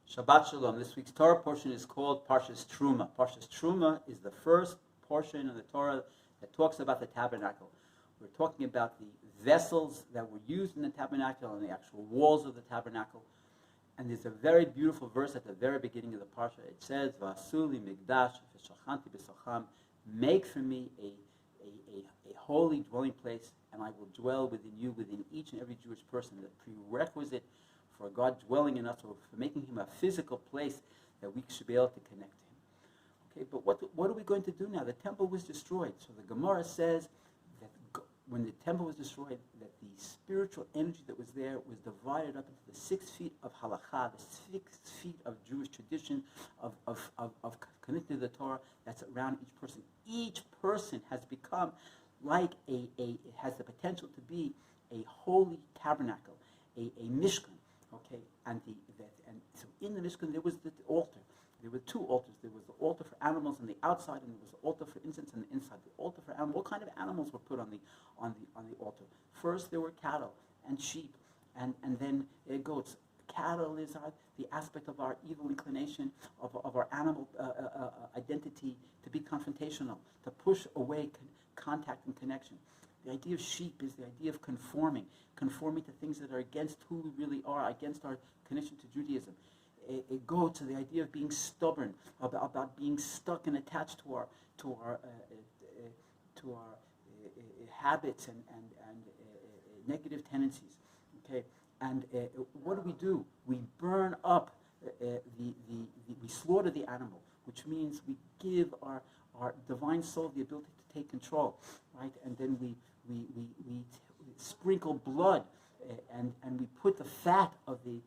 Shabbat Shalom. This week's Torah portion is called Parshas Terumah. Parshas Terumah is the first portion of the Torah that talks about the tabernacle. We're talking about the vessels that were used in the tabernacle and the actual walls of the tabernacle. And there's a very beautiful verse at the very beginning of the parsha. It says, "V'asu li migdash v'shachanti b'sacham." Make for me a holy dwelling place, and I will dwell within you, within each and every Jewish person. The prerequisite for God dwelling in us, or for making him a physical place that we should be able to connect to him. Okay, but what are we going to do now? The temple was destroyed. So the Gemara says that when the temple was destroyed, that the spiritual energy that was there was divided up into the 6 feet of halakha, the 6 feet of Jewish tradition, of connected to the Torah that's around each person. Each person has become like it has the potential to be a holy tabernacle, a mishkan. Okay, and so in the Mishkan there was the altar. There were 2 altars. There was the altar for animals on the outside, and there was the altar for incense on the inside. The altar for animals. What kind of animals were put on the altar? First, there were cattle and sheep, and then goats. Cattle is the aspect of our evil inclination, of our animal identity, to be confrontational, to push away contact and connection. The idea of sheep is the idea of conforming to things that are against who we really are, against our connection to Judaism. It goes to the idea of being stubborn, about being stuck and attached to our habits and negative tendencies. Okay, and what do? We burn up we slaughter the animal, which means we give our divine soul the ability to take control, right? And then we sprinkle blood, and we put the fat of the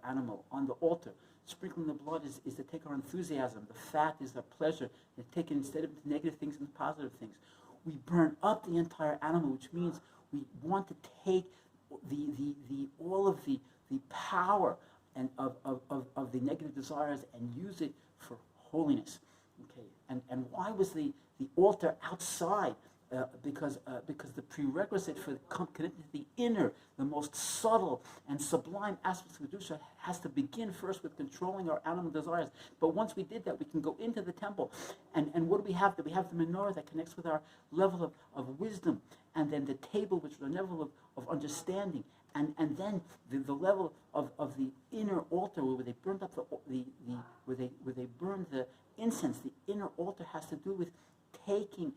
animal on the altar. Sprinkling the blood is to take our enthusiasm. The fat is our pleasure, and take it instead of the negative things and the positive things. We burn up the entire animal, which means we want to take all of the power and of the negative desires and use it for holiness. Okay, and why was the altar outside? Because the prerequisite for connecting to the inner, the most subtle and sublime aspects of Kedusha has to begin first with controlling our animal desires. But once we did that, we can go into the temple. And what do we have? We have the menorah that connects with our level of wisdom, and then the table, which is the level of understanding, and then the level of the inner altar where they burned up where they burned the incense. The inner altar has to do with taking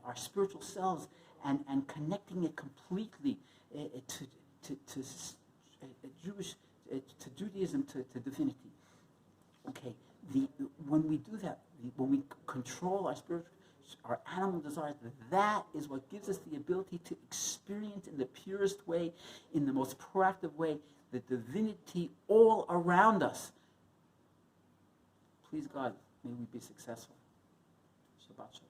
our spiritual selves and connecting it completely to Judaism, to divinity. Okay, when we do that, when we control our animal desires, that is what gives us the ability to experience in the purest way, in the most proactive way, the divinity all around us. Please God, may we be successful. Shabbat Shalom.